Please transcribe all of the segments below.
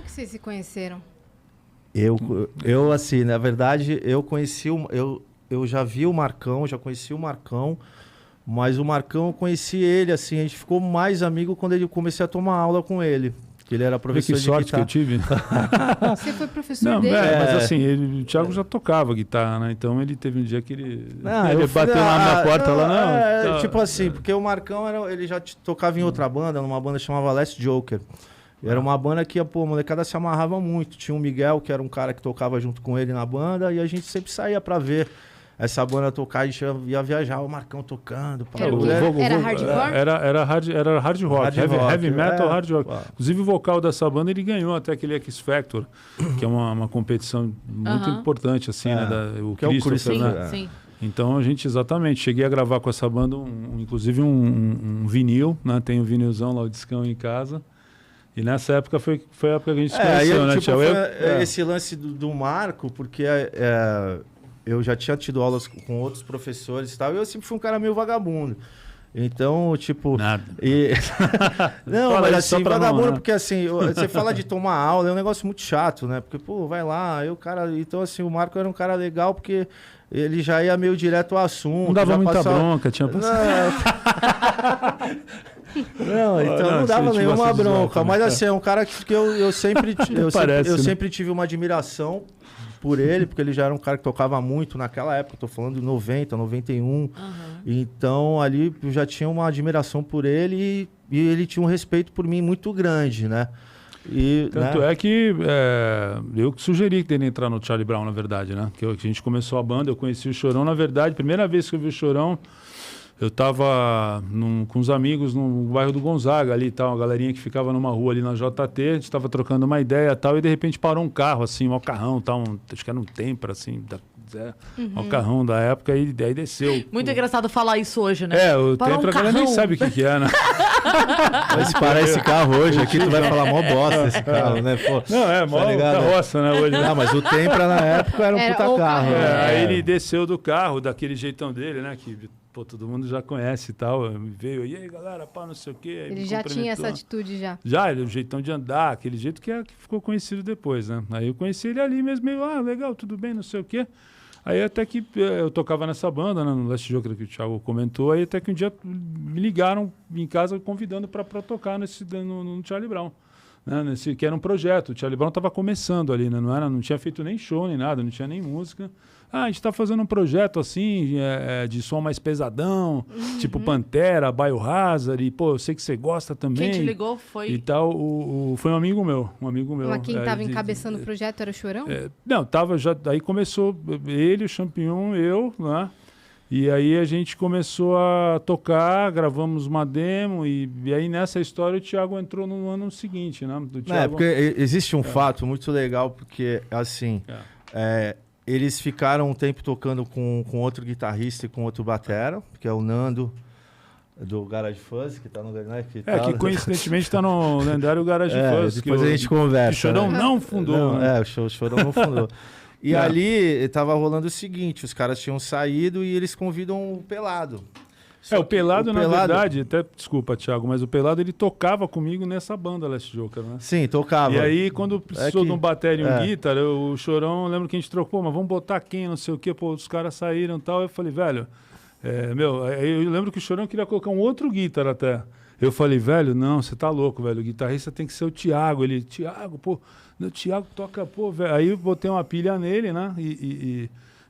que vocês se conheceram? Eu assim, na verdade, eu já vi o Marcão, já conheci o Marcão, mas o Marcão, eu conheci ele, assim, a gente ficou mais amigo quando eu comecei a tomar aula com ele. Que ele era professor de guitarra. Que sorte que eu tive. Você foi professor dele? Mas assim, o Thiago já tocava guitarra, né? Então ele teve um dia que ele ele bateu lá na porta lá, tipo assim, porque o Marcão ele já tocava em outra banda, numa banda que chamava Last Joker. Era uma banda que a molecada se amarrava muito. Tinha o Miguel, que era um cara que tocava junto com ele na banda, e a gente sempre saía pra ver essa banda tocar, a gente ia viajar, o Marcão tocando. Era hardcore? Era hard rock, heavy metal, hard rock. Inclusive o vocal dessa banda, ele ganhou até aquele X Factor, que é uma competição muito importante, assim, né? O Christopher, né? Sim. Então a gente, exatamente, cheguei a gravar com essa banda, inclusive um vinil, né? Tem um vinilzão lá, o discão em casa. E nessa época foi a época que a gente se conheceu, né, Thiago? Esse lance do Marco, porque eu já tinha tido aulas com outros professores e tal, e eu sempre fui um cara meio vagabundo. Então, tipo... Nada. Não, mas assim, vagabundo, né? Porque assim, você fala de tomar aula, é um negócio muito chato, né? Porque, pô, vai lá, aí o cara... Então, assim, o Marco era um cara legal, porque ele já ia meio direto ao assunto. Não dava muita bronca, tinha passado. Não dava nenhuma bronca. Mas assim, é um cara que eu sempre tive uma admiração por ele, porque ele já era um cara que tocava muito naquela época, tô falando de 90, 91. Então ali eu já tinha uma admiração por ele e ele tinha um respeito por mim muito grande, né? Tanto é que eu que sugeri que ele entrar no Charlie Brown, na verdade, né? Que a gente começou a banda, eu conheci o Chorão, na verdade, primeira vez que eu vi o Chorão, eu tava com uns amigos no bairro do Gonzaga ali e tal, uma galerinha que ficava numa rua ali na JT, a gente tava trocando uma ideia e tal, e de repente parou um carro, assim, um carrão, tal, acho que era um Tempra, assim, um carrão da época, e daí desceu. Muito engraçado falar isso hoje, né? O Tempra, a galera nem sabe o que é, né? Mas parar esse carro hoje aqui, tu vai falar mó bosta esse carro, né? Pô, mó carroça, né? Hoje, né? Não, mas o Tempra na época era um puta carro. Aí ele desceu do carro, daquele jeitão dele, né? Que todo mundo já conhece e tal. Veio, e aí, galera, pá, não sei o quê. Ele já tinha essa atitude já. O jeitão de andar, aquele jeito que ficou conhecido depois, né? Aí eu conheci ele ali mesmo, meio, legal, tudo bem, não sei o quê. Aí até que eu tocava nessa banda, né, no Last Joker que o Thiago comentou, aí até que um dia me ligaram em casa convidando para tocar no Charlie Brown. Né, que era um projeto. O Charlie Brown estava começando ali, né, não tinha feito nem show, nem nada, não tinha nem música. A gente está fazendo um projeto assim, de som mais pesadão, tipo Pantera, Biohazard, e pô, eu sei que você gosta também. Quem te ligou foi... E tal, foi um amigo meu. Mas quem estava encabeçando o projeto era o Chorão? Não, tava já, aí começou ele, o Champignon, eu, né? E aí a gente começou a tocar, gravamos uma demo, e aí nessa história o Thiago entrou no ano seguinte, né? Porque existe um fato muito legal, porque assim... eles ficaram um tempo tocando com outro guitarrista e com outro batera, que é o Nando, do Garage Fuzz, que tá no... Né, que coincidentemente tá no lendário Garage Fuzz. Depois a gente conversa. O Chorão não fundou. Não, o Chorão não fundou. E ali tava rolando o seguinte, os caras tinham saído e eles convidam o Pelado. O Pelado, na verdade, até, desculpa, Thiago, mas o Pelado, ele tocava comigo nessa banda Last Joker, né? Sim, tocava. E aí, quando precisou de um bateria e um guitar, o Chorão, lembro que a gente trocou, mas vamos botar quem, não sei o quê, pô, os caras saíram e tal, eu falei, velho, eu lembro que o Chorão queria colocar um outro guitar até. Eu falei, velho, não, você tá louco, velho, o guitarrista tem que ser o Thiago. Ele, Thiago, pô, o Thiago toca, pô, velho. Aí eu botei uma pilha nele, né,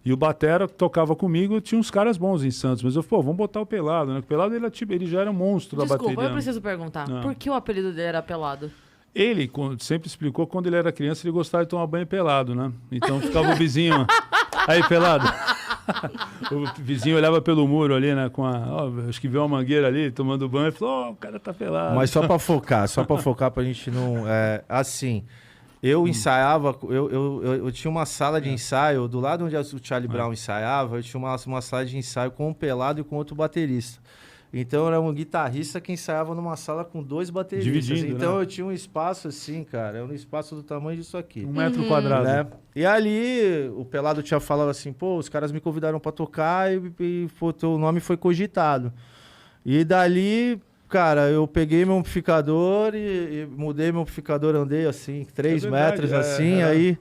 e o batera que tocava comigo, tinha uns caras bons em Santos, mas eu falei, vamos botar o Pelado, né? O Pelado, ele já era um monstro da bateria. Desculpa, eu preciso perguntar, por que o apelido dele era Pelado? Ele sempre explicou que quando ele era criança, ele gostava de tomar banho pelado, né? Então ficava o vizinho, aí, Pelado. O vizinho olhava pelo muro ali, né? Acho que viu uma mangueira ali, tomando banho, e falou, o cara tá pelado. Mas só pra focar pra gente não... assim... Eu ensaiava, eu tinha uma sala de ensaio, do lado onde o Charlie Brown ensaiava, eu tinha uma sala de ensaio com um Pelado e com outro baterista. Então era um guitarrista que ensaiava numa sala com dois bateristas. Dividindo, então né? Eu tinha um espaço assim, cara, era um espaço do tamanho disso aqui. 1 metro quadrado. Né? E ali o Pelado tinha falado assim, pô, os caras me convidaram pra tocar e teu nome foi cogitado. E dali... Cara, eu peguei meu amplificador e mudei meu amplificador, andei assim, 3 metros assim, aí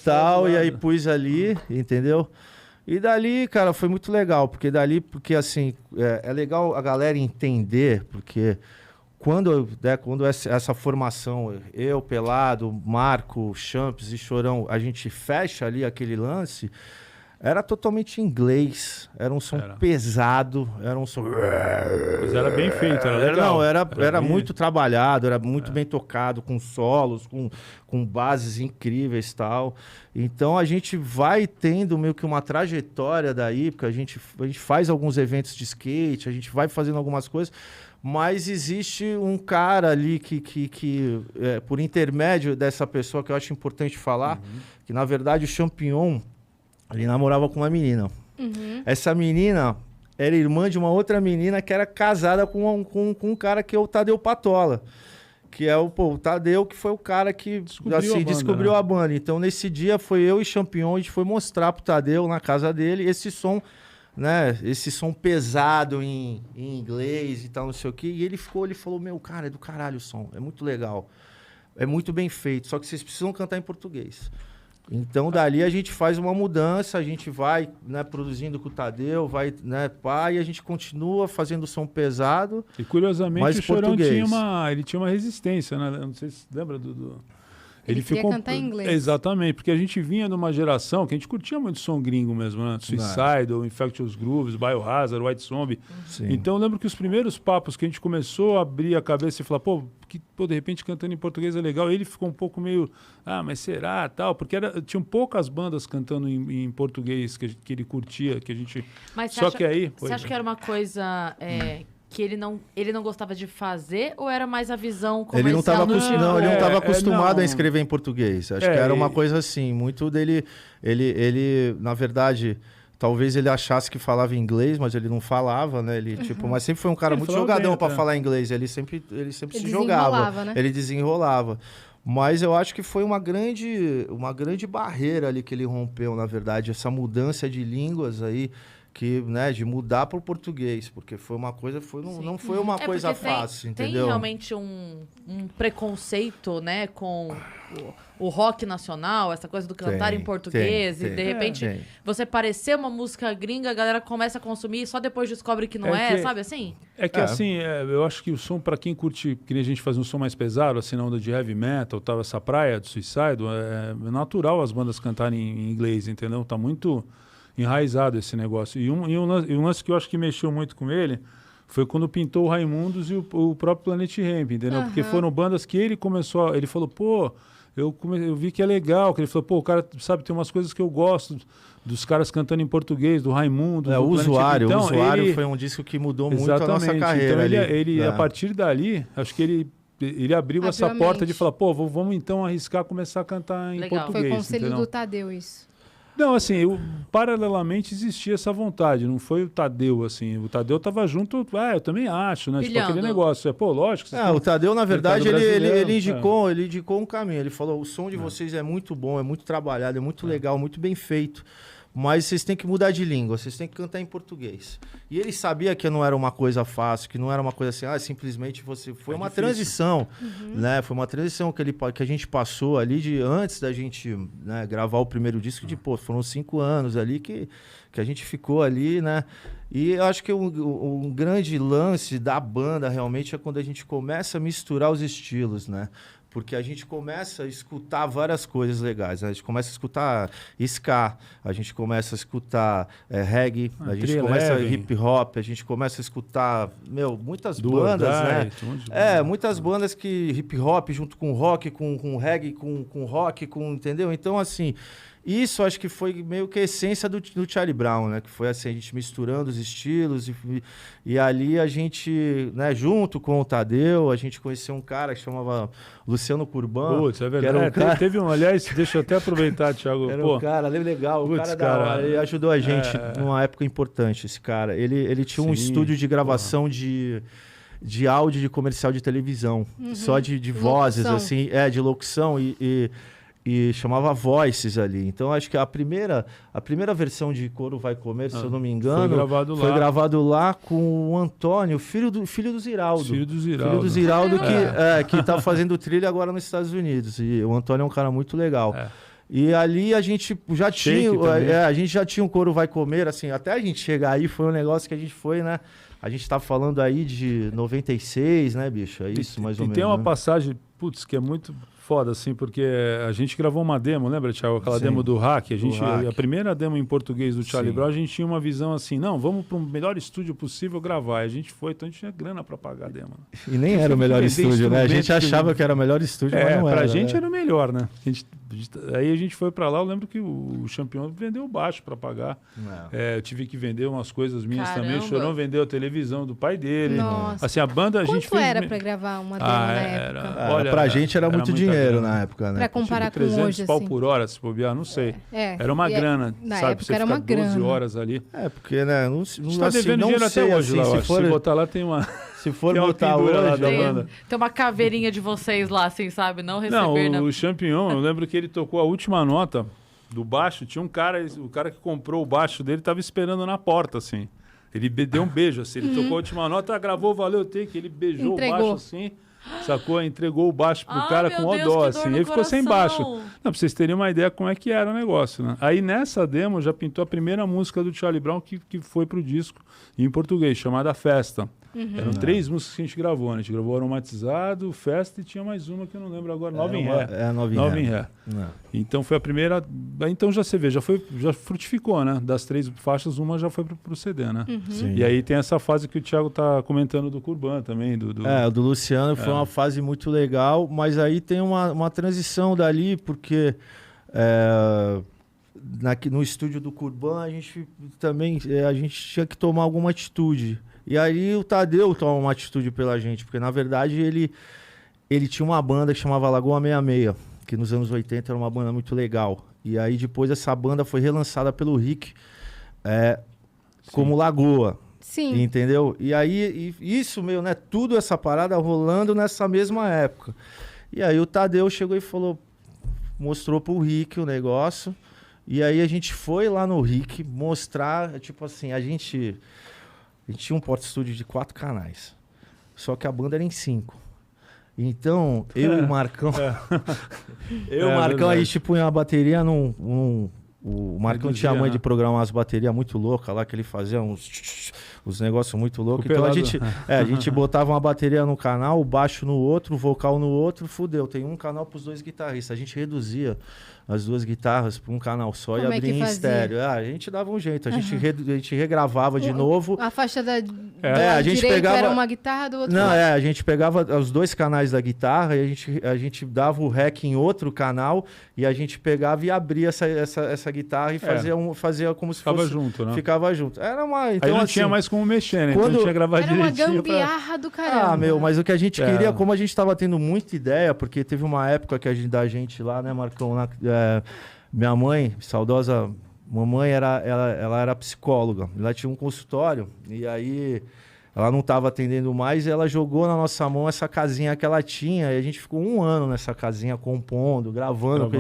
tal, e aí pus ali, entendeu? E dali, cara, foi muito legal, porque assim, é legal a galera entender, porque quando essa formação, eu, Pelado, Marco, Champs e Chorão, a gente fecha ali aquele lance, era totalmente inglês, era um som pesado, era um som... Mas era bem feito, era legal. Não, era muito trabalhado, era muito bem tocado, com solos, com bases incríveis e tal. Então a gente vai tendo meio que uma trajetória daí, porque a gente faz alguns eventos de skate, a gente vai fazendo algumas coisas, mas existe um cara ali que por intermédio dessa pessoa, que eu acho importante falar, que na verdade o Champignon, ele namorava com uma menina. Essa menina era irmã de uma outra menina que era casada com um cara que é o Tadeu Patola. Que é o Tadeu, que foi o cara que descobriu a banda. Então, nesse dia, foi eu e Champignon, a gente foi mostrar pro Tadeu, na casa dele, esse som, né? Esse som pesado em inglês e tal, não sei o quê. E ele falou, meu, cara, é do caralho o som, é muito legal. É muito bem feito, só que vocês precisam cantar em português. Então, dali a gente faz uma mudança, a gente vai, né, produzindo com o Tadeu, vai, né, e a gente continua fazendo som pesado. E curiosamente o Chorão tinha uma resistência, né? Eu não sei se lembra Ele queria cantar em inglês. Exatamente, porque a gente vinha de uma geração que a gente curtia muito som gringo mesmo, né? Suicide, Infectious Grooves, Biohazard, White Zombie. Sim. Então eu lembro que os primeiros papos que a gente começou a abrir a cabeça e falar, pô, de repente cantando em português é legal. Ele ficou um pouco meio, mas será, tal? Porque tinham poucas bandas cantando em português que ele curtia, que a gente... Mas você acha que era uma coisa... que ele não gostava de fazer, ou era mais a visão comercial? Ele não estava acostumado a escrever em português. Acho que era uma coisa assim, muito dele... Ele, na verdade, talvez ele achasse que falava inglês, mas ele não falava, né? Ele, mas sempre foi um cara muito jogadão para falar inglês. Ele sempre se jogava, né? Ele desenrolava. Mas eu acho que foi uma grande barreira ali que ele rompeu, na verdade. Essa mudança de línguas aí, de mudar para o português, porque foi uma coisa, não foi uma coisa fácil, entendeu? Tem realmente um preconceito, né, com o rock nacional, essa coisa do cantar em português, e de repente você parecer uma música gringa, a galera começa a consumir e só depois descobre que não sabe assim? Assim, eu acho que o som, para quem curte, que a gente faz um som mais pesado, assim, na onda de heavy metal, tal, essa praia do Suicide, é natural as bandas cantarem em inglês, entendeu? Tá muito enraizado esse negócio. E um lance que eu acho que mexeu muito com ele foi quando pintou o Raimundos e o próprio Planet Hemp, entendeu? Porque foram bandas que ele começou... Ele falou, pô, eu vi que é legal. Que ele falou, pô, o cara, sabe, tem umas coisas que eu gosto dos caras cantando em português, do Raimundos, do o Usuário. Então, o Usuário foi um disco que mudou muito a nossa carreira. Então, ele a partir dali, acho que ele abriu essa porta de falar, pô, vamos então arriscar começar a cantar em português. Foi conselho do Tadeu isso. Não, assim, paralelamente existia essa vontade, não foi o Tadeu, assim. O Tadeu estava junto, eu também acho, né? Tipo, aquele negócio. Lógico. O Tadeu, na verdade, ele indicou um caminho. Ele falou, o som de vocês é muito bom, é muito trabalhado, é muito legal, muito bem feito. Mas vocês têm que mudar de língua, vocês têm que cantar em português. E ele sabia que não era uma coisa fácil, que não era uma coisa assim, simplesmente você... Foi uma transição, né? Foi uma transição que a gente passou ali antes da gente, né, gravar o primeiro disco, foram 5 anos ali que a gente ficou ali, né? E eu acho que um grande lance da banda realmente é quando a gente começa a misturar os estilos, né? Porque a gente começa a escutar várias coisas legais. Né? A gente começa a escutar ska, a gente começa a escutar reggae, a gente começa hip hop, a gente começa a escutar, muitas bandas, né? Muitas bandas que hip hop junto com rock, com reggae, com rock, entendeu? Então, assim, isso acho que foi meio que a essência do Charlie Brown, né? Que foi assim, a gente misturando os estilos e ali a gente, né, junto com o Tadeu, a gente conheceu um cara que chamava Luciano Curban. Putz, é verdade. Teve aliás, deixa eu até aproveitar, Thiago. Era um cara, legal, o cara da hora. Ele ajudou a gente numa época importante, esse cara. Ele tinha um estúdio de gravação de áudio de comercial de televisão, só de vozes, assim, de locução e e chamava Voices ali. Então acho que a primeira versão de Coro Vai Comer, se eu não me engano, foi gravado lá com o Antônio, filho do Ziraldo. Filho do Ziraldo que tá fazendo trilha agora nos Estados Unidos. E o Antônio é um cara muito legal. E ali a gente já tinha um Coro Vai Comer, assim, até a gente chegar aí foi um negócio que a gente foi, né? A gente tá falando aí de 96, né, bicho? É isso, mais ou menos. E tem uma passagem, putz, que é muito foda, assim, porque a gente gravou uma demo, lembra, Thiago? Aquela demo do Hack. A primeira demo em português do Charlie Brown, a gente tinha uma visão assim, não, vamos para o melhor estúdio possível gravar. E a gente foi, então a gente tinha grana para pagar a demo. E nem era o melhor estúdio, né? A gente achava que era o melhor estúdio, mas não era. Pra gente era o melhor, né? Aí a gente foi para lá, eu lembro que o Champion vendeu baixo para pagar. Eu tive que vender umas coisas minhas também. O Chorão vendeu a televisão do pai dele. Nossa. Assim, a banda a gente fez... era para gravar uma demo na época? Olha, pra gente era muito dinheiro na época, né? Pra comparar tipo, 300 com hoje, pau assim. por hora, se bobear, não sei. Era uma grana, na sabe? época Você era ficar uma 12 grana. horas ali. Porque, né? Não tá devendo dinheiro até hoje lá, se botar lá tem uma... Se for tem botar hoje... lá da banda. Tem uma caveirinha de vocês lá, assim, sabe? Não receber... Não, o Champion, eu lembro que ele tocou a última nota do baixo, tinha um cara, o cara que comprou o baixo dele tava esperando na porta, assim. Ele deu um beijo, assim, ele tocou a última nota, gravou, valeu, take, ele beijou o baixo, assim... Sacou? Entregou o baixo pro cara com o dó, assim. Ele ficou sem baixo. Não, pra vocês terem uma ideia como é que era o negócio, né? Aí nessa demo já pintou a primeira música do Charlie Brown que foi pro disco em português, chamada Festa. Eram 3 músicas que a gente gravou, né? A gente gravou Aromatizado, Festa e tinha mais uma que eu não lembro agora, Nova em Ré. Nova em Ré. Então foi a primeira... Então já você vê, já frutificou, né? Das 3 faixas, uma já foi pro CD, né? E aí tem essa fase que o Thiago tá comentando do Curban também. Do Luciano foi uma fase muito legal, mas aí tem uma transição dali, porque no estúdio do Curban a gente tinha que tomar alguma atitude. E aí o Tadeu toma uma atitude pela gente, porque na verdade ele tinha uma banda que chamava Lagoa 66, que nos anos 80 era uma banda muito legal. E aí depois essa banda foi relançada pelo Rick como Lagoa. Sim. Entendeu? E aí isso, né? Tudo essa parada rolando nessa mesma época. E aí o Tadeu chegou e mostrou pro Rick o negócio. E aí a gente foi lá no Rick mostrar, tipo assim, a gente tinha um porta-estúdio de 4 canais. Só que a banda era em 5. Então, eu e o Marcão... eu e o Marcão, a gente punha a bateria num o Marcão tinha a mãe de programar as baterias muito loucas lá, que ele fazia uns negócios muito loucos. Então a gente botava uma bateria no canal, o baixo no outro, o vocal no outro, fudeu. Tem um canal pros 2 guitarristas. A gente reduzia as 2 guitarras para um canal só e abria em estéreo. A gente dava um jeito, a gente regravava de novo. A faixa da a gente pegava era uma guitarra do outro. Não, a gente pegava os 2 canais da guitarra e a gente dava o rec em outro canal e a gente pegava e abria essa guitarra e fazia como se ficava fosse... junto, né? Ficava junto. Era uma... Então, aí não assim, tinha mais como mexer, né? Então a gente ia gravar direitinho. Era uma gambiarra do caramba. Mas o que a gente queria, como a gente tava tendo muita ideia, porque teve uma época que da gente lá, né, Marcão, minha mãe, saudosa mamãe, ela era psicóloga. Ela tinha um consultório e aí ela não estava atendendo mais e ela jogou na nossa mão essa casinha que ela tinha e a gente ficou 1 ano nessa casinha compondo, gravando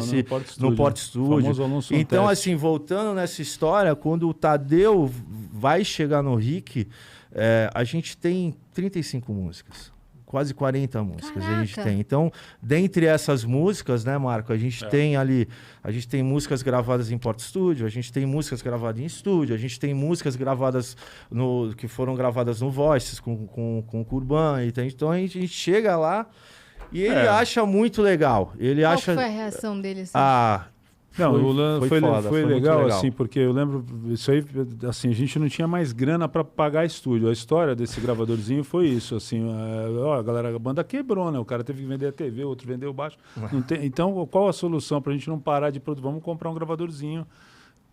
no Porta-Estúdio. Então, assim, voltando nessa história, quando o Tadeu vai chegar no Rick, a gente tem 35 músicas. Quase 40 músicas. Caraca. A gente tem. Então, dentre essas músicas, né, Marco, a gente tem ali, a gente tem músicas gravadas em Porta-Estúdio, a gente tem músicas gravadas em estúdio, a gente tem músicas gravadas que foram gravadas no Voices com o Curban. Então a gente chega lá e ele acha muito legal. Qual foi a reação dele? Assim? Foi legal, assim, porque eu lembro, isso aí, assim, a gente não tinha mais grana para pagar estúdio. A história desse gravadorzinho foi isso, assim, a banda quebrou, né? O cara teve que vender a TV, outro vendeu o baixo. Então, qual a solução para a gente não parar de produzir? Vamos comprar um gravadorzinho,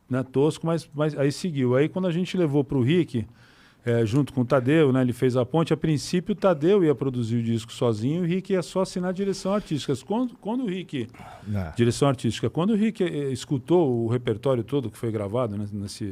né, tosco, mas aí seguiu. Aí quando a gente levou para o Rick, junto com o Tadeu, né? Ele fez a ponte. A princípio, o Tadeu ia produzir o disco sozinho e o Rick ia só assinar a direção artística. Quando o Rick... Direção artística. Quando o Rick escutou o repertório todo que foi gravado, né?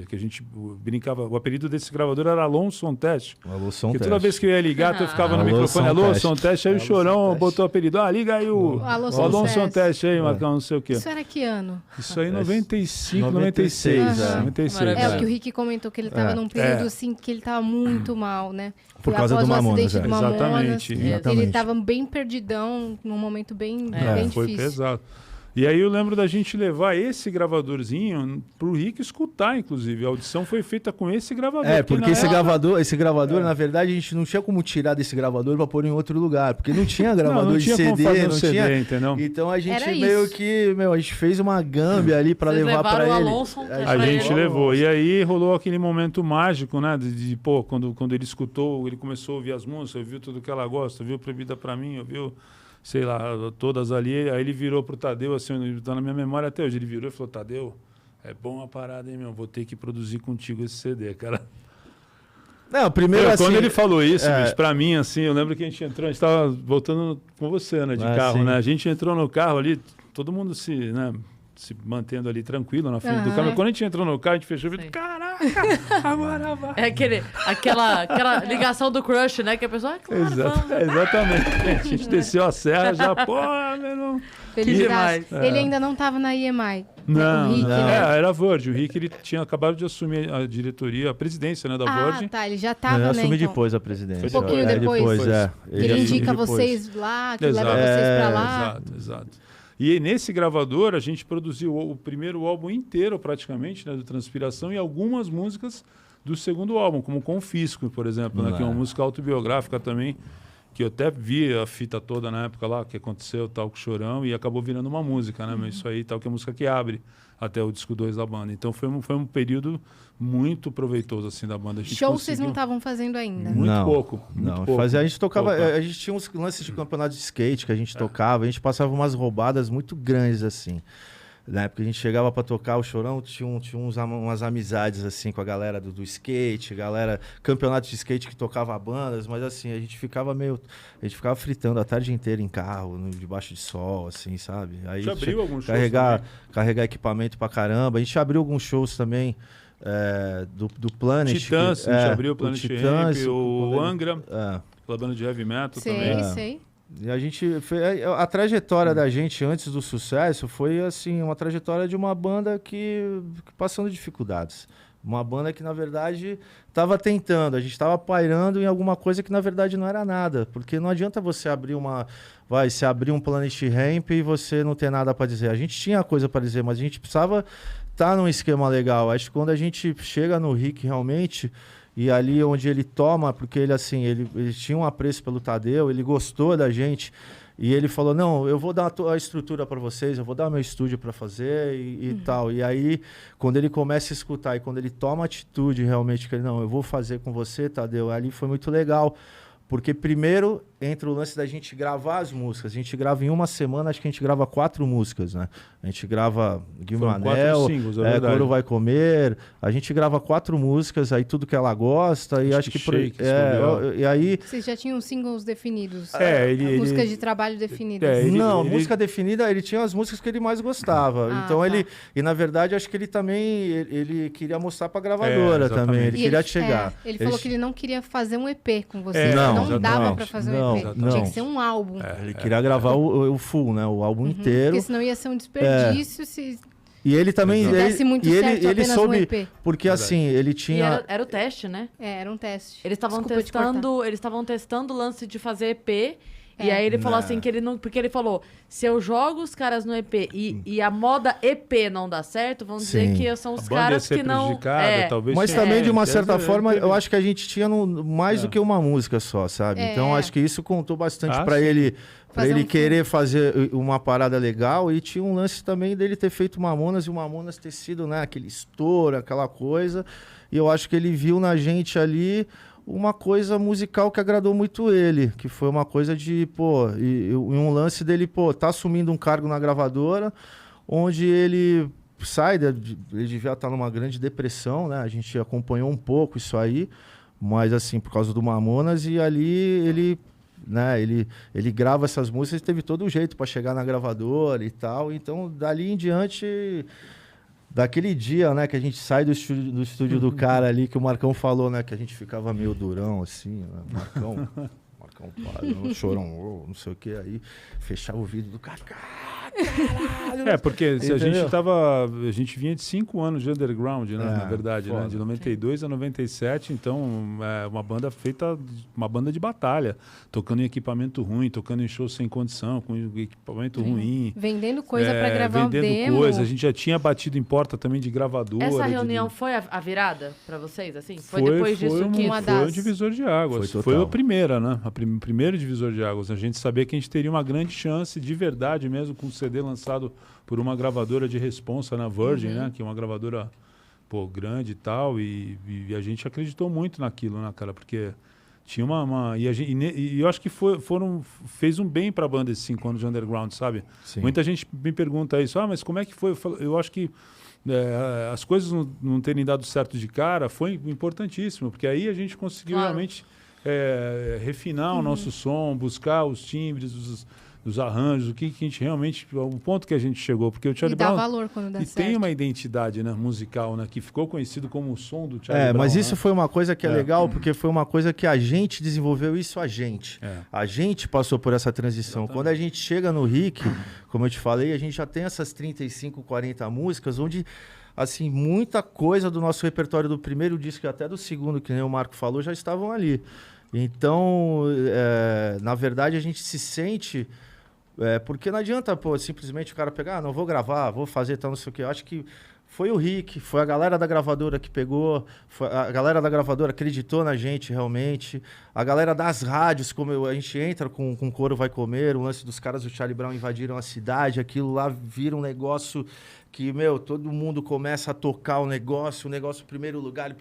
Que a gente brincava... O apelido desse gravador era Alô Som Teste. Porque toda vez que eu ia ligar, eu ficava no microfone, Alô Som Teste. Aí o Chorão botou o apelido. Liga aí o Alô Som Teste aí, Marcão, não sei o quê. Isso era que ano? Isso aí, 95, 96. 96. O que o Rick comentou que ele estava num período assim que ele estava muito mal, né? Por causa do Mamonas. Exatamente. Ele estava bem perdidão, num momento bem difícil. Foi pesado. E aí eu lembro da gente levar esse gravadorzinho pro Rick escutar, inclusive. A audição foi feita com esse gravador. Porque esse gravador, na verdade, a gente não tinha como tirar desse gravador para pôr em outro lugar. Porque não tinha gravador não de tinha CD, como não CD, tinha. Entendeu? Então a gente a gente fez uma gâmbia ali para levar para ele. A gente levou. E aí rolou aquele momento mágico, né? Quando ele escutou, ele começou a ouvir as músicas, viu tudo que ela gosta, viu Proibida Pra Mim, ouviu, sei lá, todas ali. Aí ele virou pro Tadeu, assim, tá na minha memória até hoje. Ele virou e falou: Tadeu, é bom a parada, hein, meu? Vou ter que produzir contigo esse CD, cara. Não, primeiro quando ele falou isso, bicho, pra mim, assim, eu lembro que a gente entrou, a gente tava voltando com você, né, de carro, né? A gente entrou no carro ali, todo mundo se mantendo ali tranquilo na frente do carro. Mas quando a gente entrou no carro, a gente fechou e falou: caraca, agora vai. Aquela ligação do crush, né? Que a pessoa, claro, exatamente. A gente desceu a serra já, meu irmão. Felicidade. Ele ainda não estava na EMI. Não, Rick, era a Virgin. O Rick, ele tinha acabado de assumir a diretoria, a presidência, né, da Virgin. Tá, ele já estava, né? Assumi depois a presidência. Um pouquinho depois. Ele indica vocês lá, que leva vocês pra lá. Exato. E nesse gravador, a gente produziu o primeiro álbum inteiro, praticamente, né, do Transpiração, e algumas músicas do segundo álbum, como Confisco, por exemplo, né, que é uma música autobiográfica também, que eu até vi a fita toda na época lá, que aconteceu, tal, com o Chorão, e acabou virando uma música, né? Mas isso aí, tal, que é a música que abre até o disco 2 da banda. Então foi um período muito proveitoso, assim, da banda. Show vocês não estavam fazendo ainda? Muito pouco. A gente tocava, a gente tinha uns lances de campeonato de skate que a gente tocava, a gente passava umas roubadas muito grandes, assim. Na época a gente chegava para tocar o Chorão, tinha umas amizades assim com a galera do skate, campeonato de skate que tocava bandas, mas assim, a gente ficava fritando a tarde inteira em carro, debaixo de sol, assim, sabe? Aí já abriu alguns shows carregar equipamento pra caramba. A gente abriu alguns shows também do Planet. Titãs, a gente abriu o Planet Ramp, o Angra, pela banda de heavy metal também. Sei. E a trajetória da gente antes do sucesso foi assim, uma trajetória de uma banda que passando dificuldades. Uma banda que, na verdade, estava tentando, a gente estava pairando em alguma coisa que, na verdade, não era nada. Porque não adianta você abrir um Planet Ramp e você não ter nada para dizer. A gente tinha coisa para dizer, mas a gente precisava estar num esquema legal. Acho que quando a gente chega no Rick, realmente... E ali onde ele toma, porque ele assim, ele tinha um apreço pelo Tadeu, ele gostou da gente. E ele falou: não, eu vou dar a estrutura para vocês, eu vou dar meu estúdio para fazer e tal. E aí, quando ele começa a escutar e quando ele toma atitude realmente, que ele, não, eu vou fazer com você, Tadeu, ali foi muito legal. Porque primeiro entra o lance da gente gravar as músicas. A gente grava em uma semana, acho que a gente grava 4 músicas, né? A gente grava Guilherme Anel, Coro Vai Comer. A gente grava 4 músicas, aí tudo que ela gosta. E acho que e aí... Vocês já tinham singles definidos? Músicas de trabalho definidas? Música definida, ele tinha as músicas que ele mais gostava. Então E na verdade, acho que ele também ele queria mostrar pra gravadora também. Ele queria chegar. Ele falou que ele não queria fazer um EP com vocês. Não dava pra fazer um EP. Tinha que ser um álbum. Ele queria gravar o full, né? O álbum inteiro. Porque senão ia ser um desperdício se... E ele também... Se desse muito certo ele soube... Um EP. Porque assim, ele tinha... Era o teste, né? Era um teste. Eles estavam testando o lance de fazer EP... E aí ele falou assim que ele não... Porque ele falou, se eu jogo os caras no EP e a moda EP não dá certo, vão dizer que são os caras que não... Mas também, de uma certa forma, eu acho que a gente tinha mais do que uma música só, sabe? Então, acho que isso contou bastante pra ele... Pra ele querer fazer uma parada legal. E tinha um lance também dele ter feito Mamonas e o Mamonas ter sido, né, aquele estouro, aquela coisa. E eu acho que ele viu na gente ali... uma coisa musical que agradou muito ele, que foi uma coisa de, um lance dele, tá assumindo um cargo na gravadora, onde ele sai, ele devia estar numa grande depressão, né? A gente acompanhou um pouco isso aí, mas assim, por causa do Mamonas, e ali ele grava essas músicas e teve todo o jeito para chegar na gravadora e tal. Então, dali em diante, daquele dia, né, que a gente sai do estúdio do cara ali, que o Marcão falou, né, que a gente ficava meio durão, assim, né? Marcão chorão, não sei o que, aí fechava o vidro do cara. Caralho! Porque se a gente vinha de 5 anos de underground, né? Na verdade, né? De 92 a 97, então uma banda de batalha, tocando em equipamento ruim, tocando em show sem condição, com equipamento ruim. Vendendo coisa pra gravar um demo. Vendendo coisa, a gente já tinha batido em porta também de gravadora. Essa reunião foi a virada pra vocês, assim? Foi depois disso que uma das... Foi um divisor de águas. Foi a primeira, né? O primeiro divisor de águas. A gente sabia que a gente teria uma grande chance, de verdade mesmo, com o CD lançado por uma gravadora de responsa na Virgin, né? Que é uma gravadora grande e tal, e a gente acreditou muito naquilo, né, cara? Porque tinha e eu acho que fez um bem pra banda esses 5 anos de underground, sabe? Sim. Muita gente me pergunta isso, mas como é que foi? Eu acho que as coisas não terem dado certo de cara foi importantíssimo, porque aí a gente conseguiu realmente refinar o nosso som, buscar os timbres, os arranjos, o que a gente realmente... O ponto que a gente chegou, porque o Charlie Brown... dá valor quando dá certo. Tem uma identidade, né, musical, né, que ficou conhecido como o som do Charlie Brown. Mas isso foi uma coisa que é legal, porque foi uma coisa que a gente desenvolveu isso a gente. A gente passou por essa transição. Exatamente. Quando a gente chega no Rick, como eu te falei, a gente já tem essas 35, 40 músicas, onde... assim, muita coisa do nosso repertório do primeiro disco e até do segundo, que nem o Marco falou, já estavam ali. Então, na verdade, a gente se sente... porque não adianta, simplesmente o cara pegar, não vou gravar, vou fazer tal, não sei o quê. Eu acho que foi o Rick, foi a galera da gravadora que pegou, a galera da gravadora acreditou na gente realmente, a galera das rádios, como a gente entra com Couro Vai Comer, o lance dos caras do Charlie Brown invadiram a cidade, aquilo lá vira um negócio que, todo mundo começa a tocar o negócio primeiro lugar,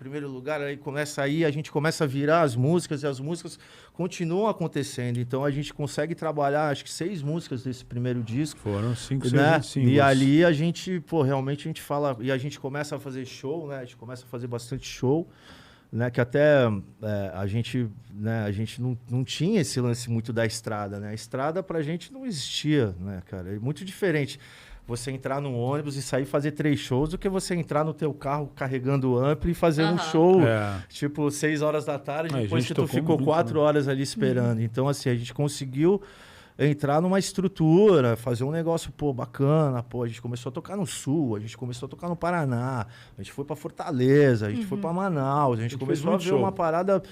aí começa aí, a gente começa a virar as músicas, e as músicas continuam acontecendo. Então a gente consegue trabalhar, acho que 6 músicas desse primeiro disco. Foram 5, 6 E ali a gente, realmente a gente fala, e a gente começa a fazer show, né? A gente começa a fazer bastante show, né? Que até a gente não tinha esse lance muito da estrada, né? A estrada pra gente não existia, né, cara? É muito diferente você entrar num ônibus e sair fazer 3 shows do que você entrar no teu carro carregando o ampli e fazer um show, 6 horas da tarde, depois que tu ficou 4 horas ali esperando. Então, assim, a gente conseguiu entrar numa estrutura, fazer um negócio, bacana, a gente começou a tocar no Sul, a gente começou a tocar no Paraná, a gente foi pra Fortaleza, a gente foi pra Manaus, a gente começou a ver uma parada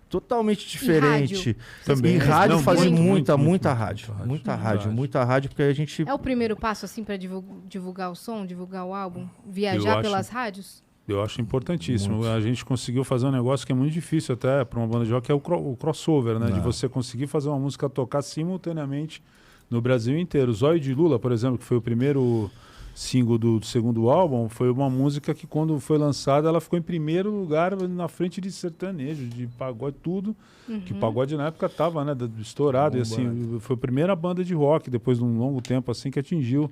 totalmente diferente. Também. Em rádio fazer muita rádio. Muita rádio, porque a gente... É o primeiro passo, assim, para divulgar o som, divulgar o álbum? Viajar pelas rádios? Eu acho importantíssimo. Muito. A gente conseguiu fazer um negócio que é muito difícil até para uma banda de rock, que é o crossover, né? De você conseguir fazer uma música tocar simultaneamente no Brasil inteiro. Zóio de Lula, por exemplo, que foi o primeiro single do segundo álbum, foi uma música que, quando foi lançada, ela ficou em primeiro lugar na frente de sertanejo, de pagode, tudo. Que pagode na época estava, né, estourado. E assim, foi a primeira banda de rock, depois de um longo tempo assim, que atingiu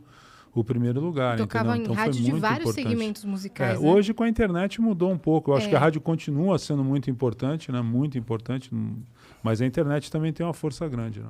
o primeiro lugar. Tocava em rádio de vários segmentos musicais. Né? Hoje, com a internet, mudou um pouco. Eu acho que a rádio continua sendo muito importante, né? Muito importante, mas a internet também tem uma força grande. Né?